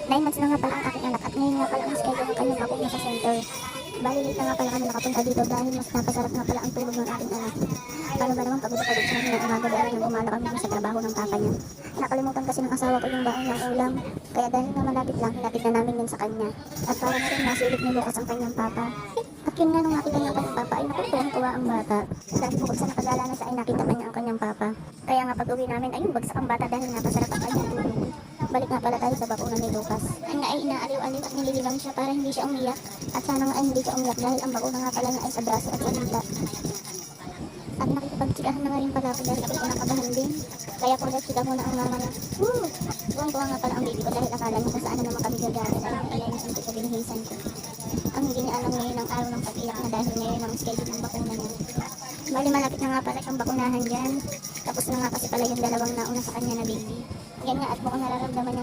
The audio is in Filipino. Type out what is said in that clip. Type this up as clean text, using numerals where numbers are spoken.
9 months na nga pala ang aking anak at ngayon nga pala ang schedule ng kanyang bakuna sa center. Bali late na nga pala kami nakapunta dito dahil mas napasarap nga pala ang tulog ng aking anak. Paano ba naman pagod siya ng umaga dahil nang umala kami sa trabaho ng papa niya. Nakalimutan kasi ng asawa ko yung baon ng ulam. Kaya dahil nga malapit lang, hinatid na namin yun sa kanya. At para na rin masilip ni Lucas ang kanyang papa. At yun nga nung nakita niya ang kanyang papa ay nakutuwang-tuwa ang bata. Dahil bukod sa nakagala na siya ay nakita pa niya ang kanyang papa. Kaya nga pag uwi namin ayun bagsak ang bata dahil napasarap ang kanyang tulog. Balik nga pala tayo sa bakuna ni Lucas. Ay nga ay inaaliw-aliw at nilililang siya para hindi siya umiyak. At sana nga ay hindi siya umiyak dahil ang bakuna nga pala niya ay sa braso at sa dila. At nakikipagtsikahan na nga rin pala ako dahil ako kinakabahan din. Kaya ko nagtsika muna ang mama niya. Tuwang-tuwa nga pala ang baby ko dahil akala niya kung saan na naman kami gagaling ay naiinisan ko sa binihisan ko. Ang hindi niya alam ngayon ang araw ng pag-iyak na dahil ngayon ang schedule ng bakuna niya. Bali malapit na nga pala siyang bakunahan dyan. Tapos na nga kasi pala yung dalawang nauna sa kanya na baby. Yan nga at mukhang nararamdaman niya